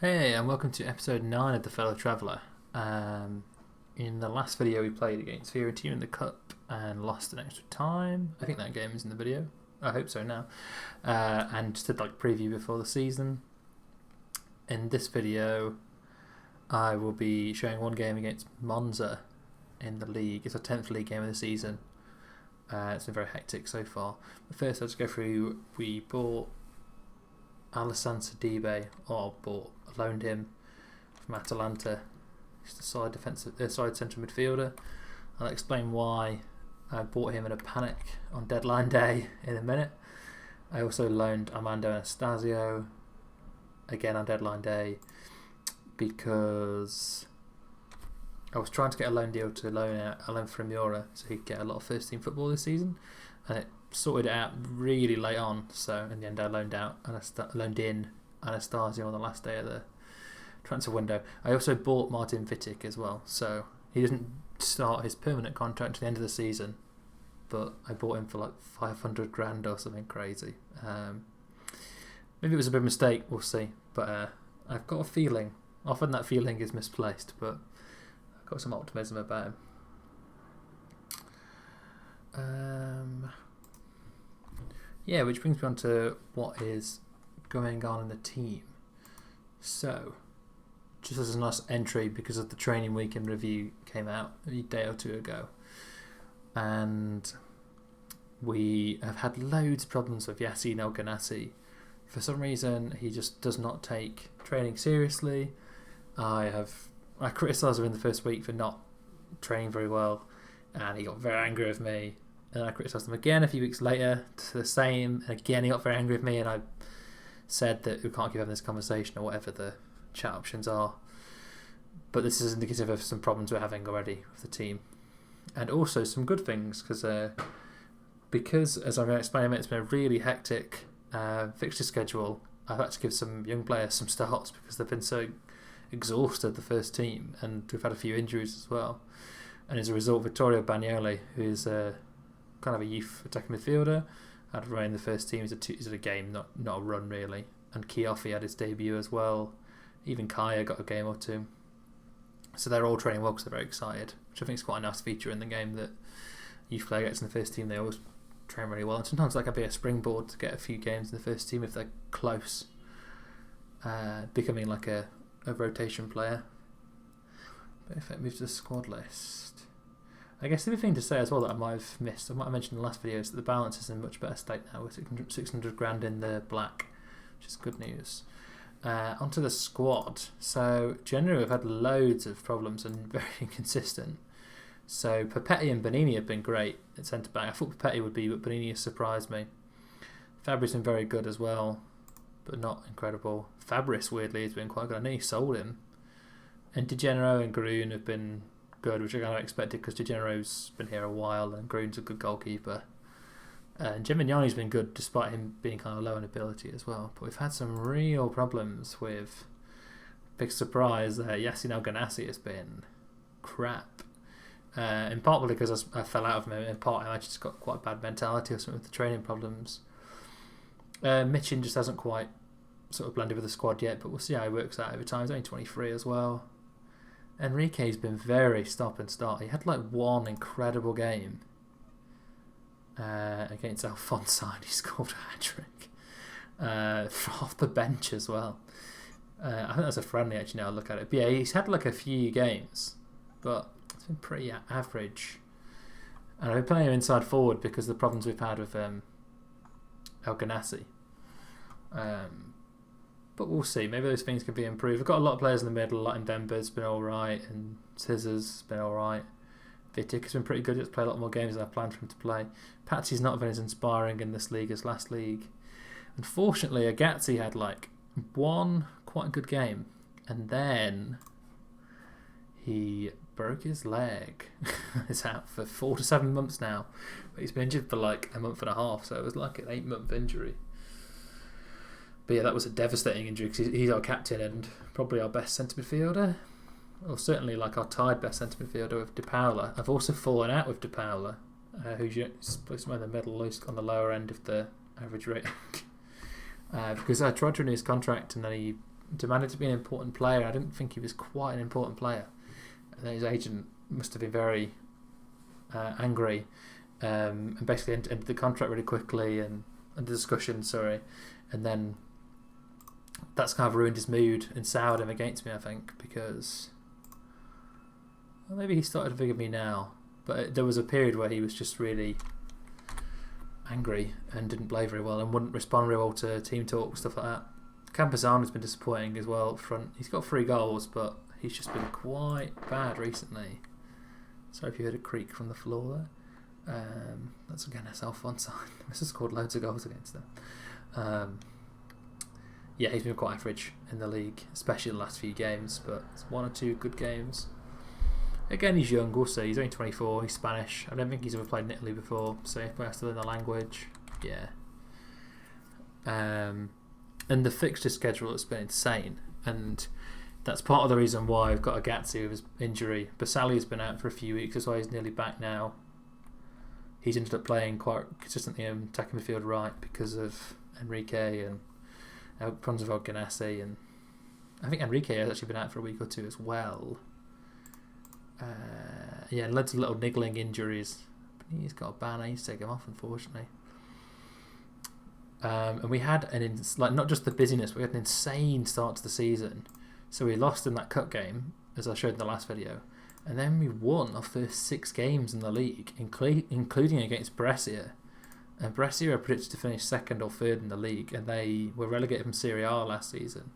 Hey, and welcome to episode 9 of The Fellow Traveller. In the last video, we played against FM21 in the Cup and lost an extra time. I think that game is in the video. I hope so now. And just did preview before the season. In this video, I will be showing one game against Monza in the league. It's our 10th league game of the season. It's been very hectic so far. But first, I'll just go through. We bought Alassane Sidibe, loaned him from Atalanta. He's a side central midfielder. I'll explain why I bought him in a panic on deadline day in a minute. I also loaned Armando Anastasio again on deadline day because I was trying to get a loan deal to loan out Alain Fremura so he could get a lot of first team football this season, and it sorted it out really late on. So in the end, I loaned in Anastasio on the last day of the transfer window. I also bought Martin Vitic as well, so he doesn't start his permanent contract at the end of the season, but I bought him for 500 grand or something crazy. Maybe it was a big mistake, we'll see, but I've got a feeling, often that feeling is misplaced, but I've got some optimism about him. Yeah, which brings me on to what is going on in the team. So, just as a nice entry, because of the training week in review came out a day or two ago, and we have had loads of problems with Yassine El Ghanassi. For some reason, he just does not take training seriously. I criticised him in the first week for not training very well, and he got very angry with me. And I criticised him again a few weeks later to the same, and again he got very angry with me, and I said that we can't keep having this conversation or whatever the chat options are. But this is indicative of some problems we're having already with the team. And also some good things, because as I'm going to explain, it's been a really hectic fixture schedule. I've had to give some young players some starts because they've been so exhausted, the first team, and we've had a few injuries as well. And as a result, Vittorio Bagnoli, who's kind of a youth attacking midfielder, had a run in the first team. He's a game, not a run really. And Chioffi had his debut as well. Even Kaya got a game or two. So they're all training well because they're very excited, which I think is quite a nice feature in the game, that youth player gets in the first team, they always train really well. And sometimes that could be a springboard to get a few games in the first team if they're close, becoming like a rotation player. But if I move to the squad list, I guess the other thing to say as well that I might have missed, I might have mentioned in the last video, is that the balance is in a much better state now with 600 grand in the black, which is good news. Onto the squad. So generally we've had loads of problems and very inconsistent. So Papetti and Bonini have been great at centre back. I thought Papetti would be, but Bonini has surprised me. Fabri's been very good as well, but not incredible. Fabris weirdly has been quite good. I nearly sold him. And Di Genero and Garoon have been good, which I kind of expected because Di Genero's been here a while and Garoon's a good goalkeeper. And Gemignani's been good despite him being kind of low in ability as well. But we've had some real problems with, big surprise, Yassine El Ghanassi has been crap. In part because I fell out of him, in part I just got quite a bad mentality or something with the training problems. Michin just hasn't quite sort of blended with the squad yet, but we'll see how he works out over time. He's only 23 as well. Enrique's been very stop and start. He had one incredible game against Alphonsine. He scored a hat-trick off the bench as well. I think that's a friendly actually now I look at it. But yeah, he's had a few games, but it's been pretty average. And I've been playing him inside forward because of the problems we've had with El Ghanassi. But we'll see. Maybe those things can be improved. We've got a lot of players in the middle. Like Mbemba's been alright, and Scissors been alright. Vitic has been pretty good. He's played a lot more games than I planned for him to play. Patsy's not been as inspiring in this league as last league. Unfortunately, Agazzi had one quite good game, and then he broke his leg. He's out for 4 to 7 months now. But he's been injured for a month and a half, so it was an 8-month injury. But yeah, that was a devastating injury because he's our captain and probably our best centre midfielder. Or certainly our tied best centre midfielder with De Paula. I've also fallen out with De Paula, who's supposed to be in the middle, on the lower end of the average rating. Because I tried to renew his contract and then he demanded to be an important player. I didn't think he was quite an important player. And his agent must have been very angry and basically ended the contract really quickly and the discussion, and then that's kind of ruined his mood and soured him against me, I think, because maybe he started to figure me now, but there was a period where he was just really angry and didn't play very well and wouldn't respond very well to team talk, stuff like that. Campazano's been disappointing as well up front. He's got 3 goals, but he's just been quite bad recently. Sorry if you heard a creak from the floor there. That's again a self-fun sign. This has scored loads of goals against them. Yeah, he's been quite average in the league, especially the last few games, but it's 1 or 2 good games. Again, he's young, we'll see. He's only 24, he's Spanish. I don't think he's ever played in Italy before, so he has to learn the language. Yeah. And the fixture schedule has been insane, and that's part of the reason why I've got a Gazzi with his injury. Basali's been out for a few weeks, that's why he's nearly back now. He's ended up playing quite consistently in attacking midfield right because of Enrique and Pronzavol Ganassi, and I think Enrique has actually been out for a week or 2 as well. Yeah, and loads of little niggling injuries. But he's got a ban. I need to take him off, unfortunately. And we had not just the busyness, we had an insane start to the season. So we lost in that cup game, as I showed in the last video, and then we won our first 6 games in the league, including against Brescia. And Brescia are predicted to finish 2nd or 3rd in the league, and they were relegated from Serie A last season.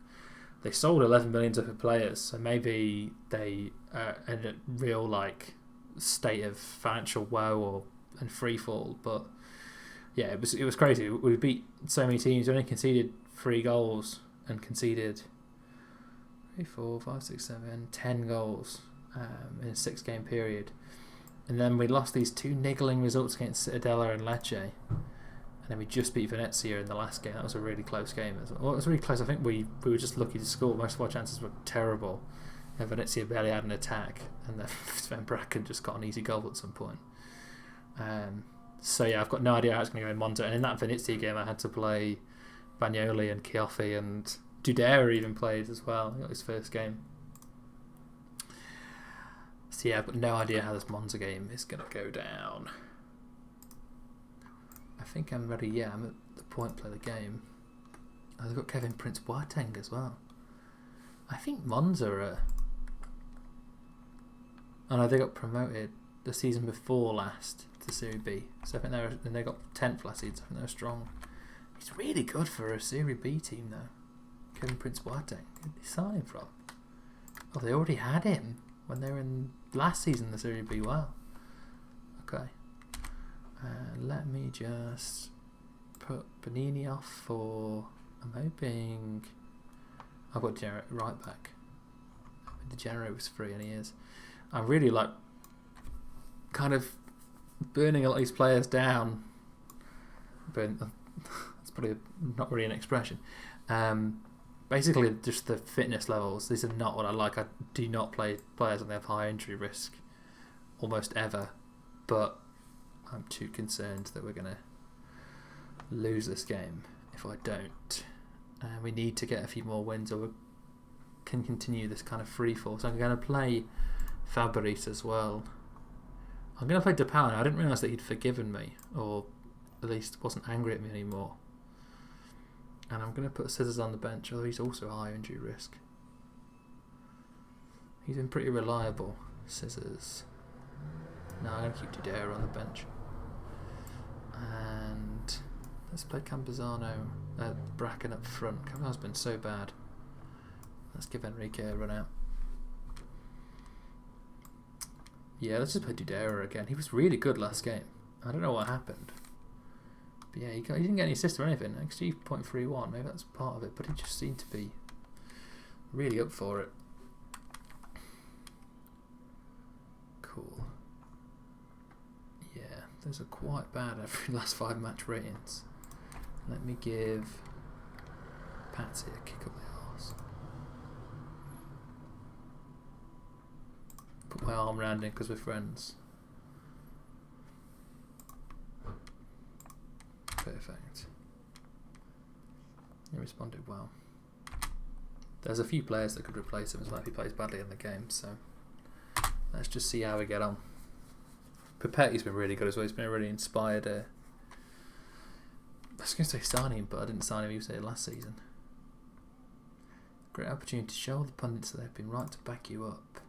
They sold 11 million of players, so maybe they are in a real state of financial woe and free fall. But yeah, it was crazy. We beat so many teams. We only conceded 3 goals and conceded 3, 4, 5, 6, 7, 10 goals in a 6-game period. And then we lost these 2 niggling results against Cittadella and Lecce. And then we just beat Venezia in the last game. That was a really close game. Well, it was really close. I think we were just lucky to score. Most of our chances were terrible. And Venezia barely had an attack. And then Sven Bracken just got an easy goal at some point. So yeah, I've got no idea how it's going to go in Monza. And in that Venezia game, I had to play Bagnoli and Chioffi, and Dudera even played as well. He got his first game. So yeah, I've got no idea how this Monza game is going to go down. I think I'm ready. Yeah, I'm at the point to play the game. Oh, they've got Kevin Prince Boateng as well. I think Monza are... Oh no, they got promoted the season before last to Serie B. So I think they got 10th last season. I think they're strong. He's really good for a Serie B team though. Kevin Prince Boateng. Who did they sign him from? Oh, they already had him when they were in last season the Serie B. Wow. Okay. Let me just put Bonini off for... I'm hoping... I've got Degenerate right back. Degenerate was free and he is. I'm really kind of burning a lot of these players down. That's probably not really an expression. Basically just the fitness levels. These are not what I like. I do not play players when they have high injury risk almost ever, but I'm too concerned that we're going to lose this game if I don't. We need to get a few more wins or we can continue this kind of free fall. So I'm going to play Fabris as well. I'm going to play DePaul. I didn't realise that he'd forgiven me, or at least wasn't angry at me anymore. And I'm going to put Scissors on the bench, although he's also high injury risk. He's been pretty reliable, Scissors. No, I'm going to keep Dudera on the bench. And let's play Campazano, Bracken up front. Campazano's been so bad. Let's give Enrique a run out. Yeah, let's just play Dudera again. He was really good last game. I don't know what happened. But yeah, he didn't get any assist or anything. XG 0.31, maybe that's part of it. But he just seemed to be really up for it. Cool. Yeah, those are quite bad every last 5 match ratings. Let me give Patsy a kick up the arse. Put my arm around him because we're friends. Perfect. He responded well. There's a few players that could replace him as well if he plays badly in the game, so let's just see how we get on. Pepetti's been really good as well. He's been really inspired. I was going to say signing him, but I didn't sign him. He was there last season. Great opportunity to show all the pundits that they've been right to back you up.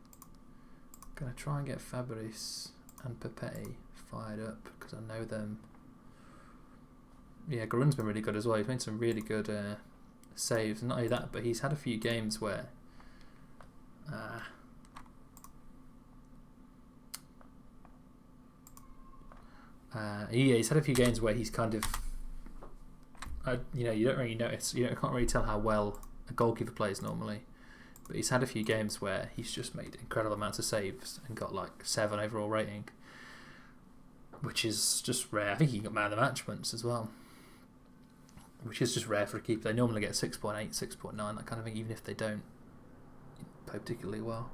Going to try and get Fabris and Pepetti fired up because I know them. Yeah, Garun's been really good as well. He's made some really good saves. Not only that, but he's had a few games where he's had a few games where he's kind of you don't really notice. You can't really tell how well a goalkeeper plays normally, but he's had a few games where he's just made incredible amounts of saves and got like 7 overall rating, which is just rare. I think he got man of the match once as well, which is just rare for a keeper. They normally get 6.8, 6.9, that kind of thing, even if they don't play particularly well.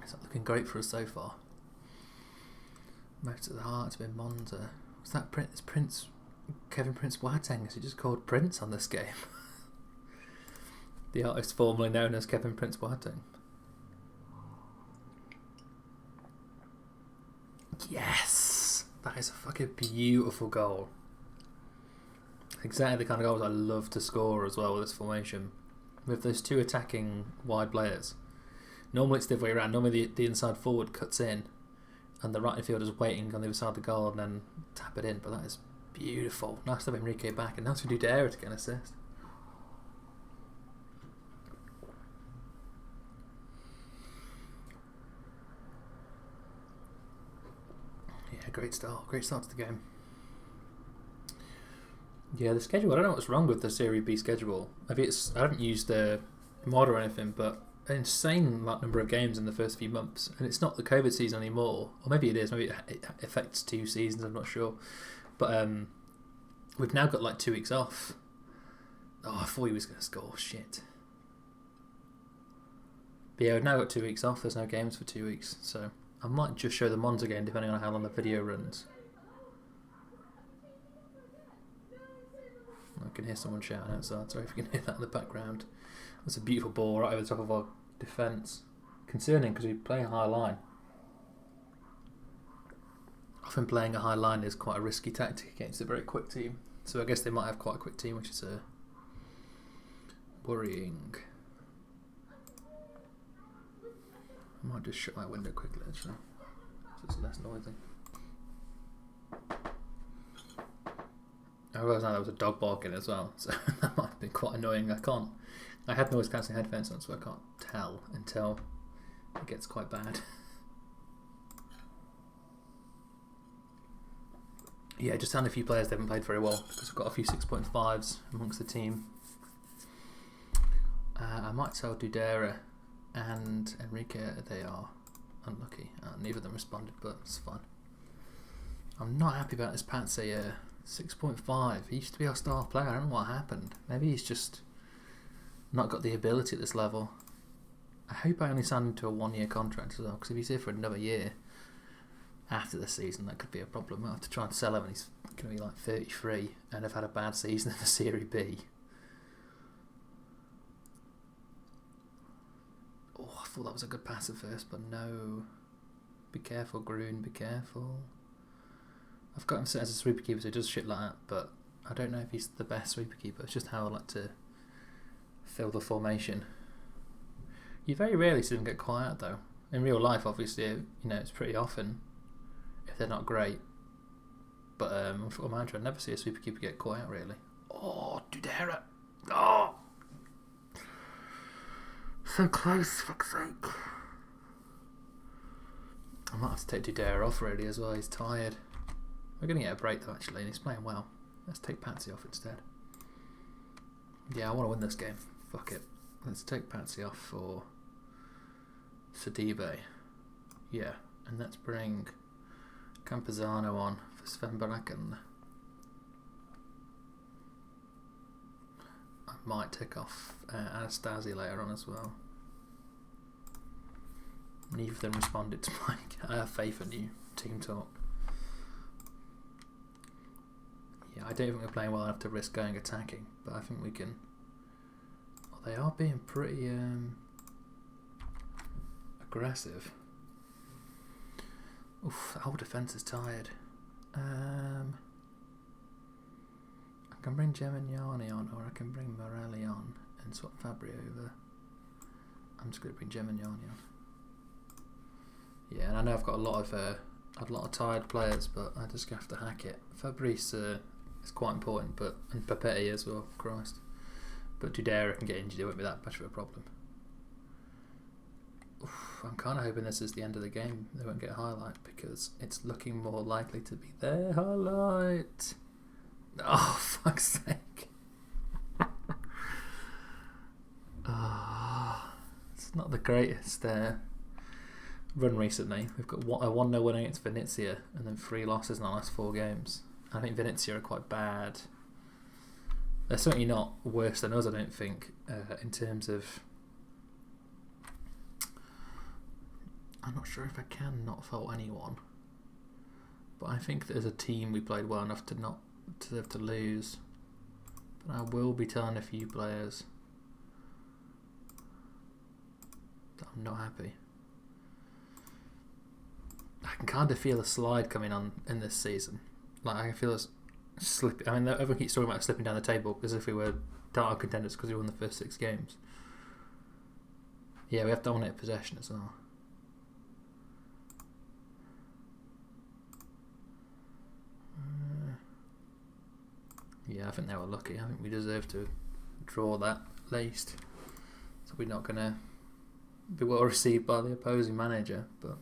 It's not looking great for us so far. Most of the heart's been Monza. What's that Kevin Prince Boateng? Is he just called Prince on this game? The artist formerly known as Kevin Prince Boateng. Yes! That is a fucking beautiful goal. Exactly the kind of goals I love to score as well with this formation. With those 2 attacking wide players. Normally it's the other way around. Normally the inside forward cuts in and the right midfielder is waiting on the other side of the goal and then tap it in. But that is beautiful. Nice to have Enrique back, and nice to do Dare to get an assist. Yeah, great start to the game. Yeah, the schedule, I don't know what's wrong with the Serie B schedule. Maybe I haven't used the mod or anything, but an insane number of games in the first few months, and it's not the COVID season anymore, or maybe it is, maybe it affects 2 seasons, I'm not sure, but we've now got like 2 weeks off. Oh, I thought he was going to score, shit. But yeah, we've now got 2 weeks off, there's no games for 2 weeks, so I might just show the Mons again depending on how long the video runs. I can hear someone shouting outside, sorry if you can hear that in the background. That's a beautiful ball right over the top of our defence. Concerning because we play a high line. Often playing a high line is quite a risky tactic against a very quick team. So I guess they might have quite a quick team, which is worrying. I might just shut my window quickly actually, so it's less noisy. I realised now there was a dog barking as well, so that might have been quite annoying. I had noise cancelling headphones on, so I can't tell until it gets quite bad. Yeah, just found a few players that haven't played very well because I've got a few 6.5s amongst the team. I might sell Dudera and Enrique. They are unlucky. Neither of them responded, but it's fine. I'm not happy about this Patsy 6.5. He used to be our star player. I don't know what happened. Maybe he's just not got the ability at this level. I hope I only signed him to a 1-year contract as well, because if he's here for another year after the season, that could be a problem. I'll have to try and sell him, and he's going to be like 33 and have had a bad season in the Serie B. Oh, I thought that was a good pass at first, but no. Be careful, Grun, be careful. I've got him set as a sweeper keeper, so he does shit like that, but I don't know if he's the best sweeper keeper. It's just how I like to fill the formation. You very rarely see them get quiet though. In real life, obviously, it's pretty often if they're not great. But on Football Manager, I never see a sweeper keeper get quiet really. Oh, Dudera! Oh! So close, fuck's sake. I might have to take Dudera off really as well, he's tired. We're going to get a break though actually, and he's playing well. Let's take Patsy off instead. Yeah, I want to win this game. Fuck it. Let's take Patsy off for Sidibe. Yeah, and let's bring Campazano on for Sven Baracken. I might take off Anastasi later on as well. Neither of them responded to my faith in you team talk. Yeah, don't think we're playing well enough to risk going attacking, but I think we can. Well, they are being pretty aggressive. Oof, our defence is tired. I can bring Gemignani on, or I can bring Morelli on and swap Fabri over. I'm just going to bring Gemignani on. Yeah, and I know I've got a lot of tired players, but I just have to hack it. Fabrice is quite important, but and Papetti as well. Christ, but Dudera can get injured. It won't be that much of a problem. Oof, I'm kind of hoping this is the end of the game. They won't get a highlight because it's looking more likely to be their highlight. Oh, fuck's sake. It's not the greatest run recently. We've got a 1-0 win against Venezia and then 3 losses in the last 4 games. I think Venezia are quite bad. They're certainly not worse than us, I don't think, in terms of... I'm not sure if I can not fault anyone, but I think that as a team we played well enough to not deserve to lose. But I will be telling a few players that I'm not happy. I can kind of feel a slide coming on in this season. Like I can feel us slip. I mean, everyone keeps talking about slipping down the table as if we were title contenders because we won the first 6 games. Yeah, we have dominated possession as well. Yeah, I think they were lucky. I think we deserve to draw that at least. So we're not going to be well received by the opposing manager. But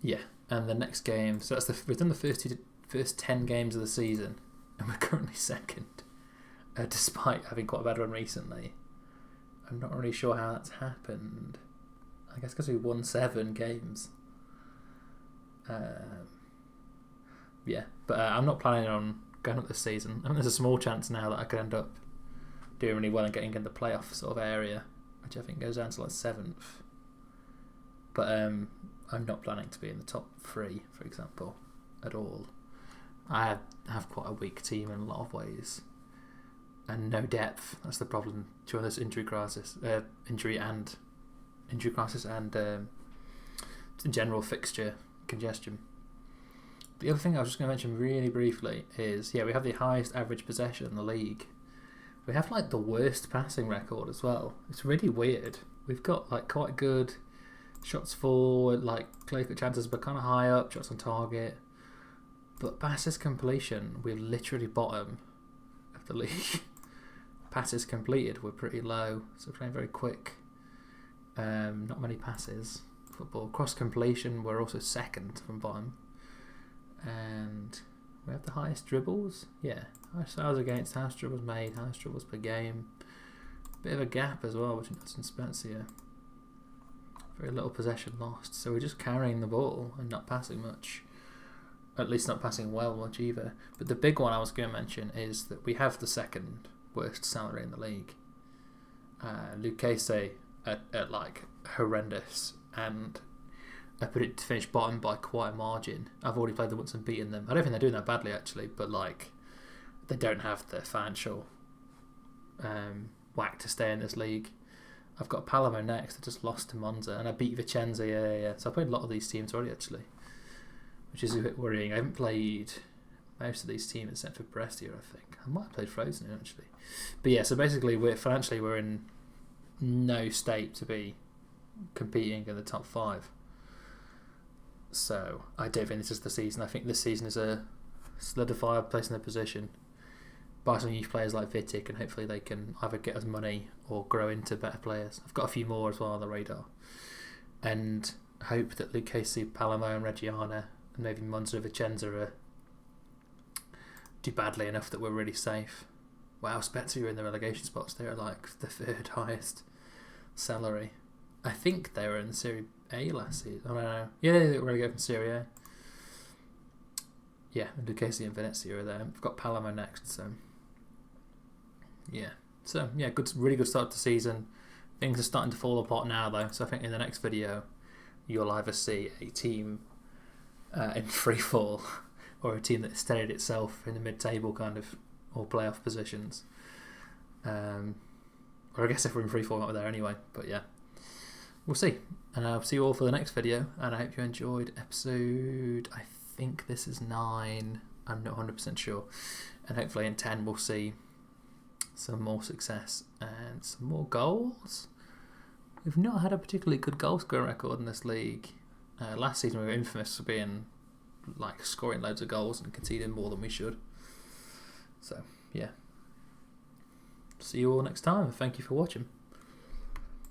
yeah, and the next game. So we've done the first 10 games of the season, and we're currently second, despite having quite a bad run recently. I'm not really sure how that's happened. I guess because we won 7 games. Yeah, but I'm not planning on going up this season. I think there's a small chance now that I could end up doing really well and getting in the playoff sort of area, which I think goes down to like 7th. But I'm not planning to be in the top 3, for example, at all. I have quite a weak team in a lot of ways, and no depth. That's the problem during this injury crisis and general fixture congestion. The other thing I was just going to mention really briefly is, yeah, we have the highest average possession in the league. We have like the worst passing record as well. It's really weird. We've got like quite good shots forward, like clear-cut chances, but kind of high up, shots on target. But passes completion, we're literally bottom of the league. Passes completed, we're pretty low, so we're playing very quick. Not many passes. Football cross completion, we're also second from bottom. And we have the highest dribbles. Yeah, highest fouls against, highest dribbles made, highest dribbles per game. Bit of a gap as well between us and Spezia. Very little possession lost. So we're just carrying the ball and not passing much. At least not passing well much either. But the big one I was going to mention is that we have the second worst salary in the league. Lucchese at like horrendous, and I put it to finish bottom by quite a margin. I've already played them once and beaten them. I don't think they're doing that badly actually, but like they don't have the financial whack to stay in this league. I've got Palermo next. I just lost to Monza, and I beat Vicenza. Yeah. So I played a lot of these teams already actually, which is a bit worrying. I haven't played most of these teams except for Brescia, I think. I might have played Frozen actually. But yeah, so basically we're in no state to be competing in the top 5. So I don't think this is the season. I think this season is a solidified place in their position. Buy some youth players like Vitic, and hopefully they can either get us money or grow into better players. I've got a few more as well on the radar. And hope that Lucchese, Palermo and Reggiana and maybe Monza and Vicenza do badly enough that we're really safe. Wow, Spezia are in the relegation spots. They're like the 3rd highest salary. I think they were in Serie A last season. I don't know. Yeah, they were relegated from Serie A. Yeah, and Lucchese and Venezia are there. We've got Palermo next, so yeah. So yeah, really good start to the season. Things are starting to fall apart now though, so I think in the next video you'll either see a team in free fall or a team that steadied itself in the mid-table kind of, or playoff positions. Or I guess if we're in free fall, we're there anyway. But yeah, we'll see. And I'll see you all for the next video. And I hope you enjoyed episode, I think this is 9. I'm not 100% sure. And hopefully in 10 we'll see some more success and some more goals. We've not had a particularly good goal scoring record in this league. Last season we were infamous for being like scoring loads of goals and conceding more than we should. So yeah. See you all next time, and thank you for watching.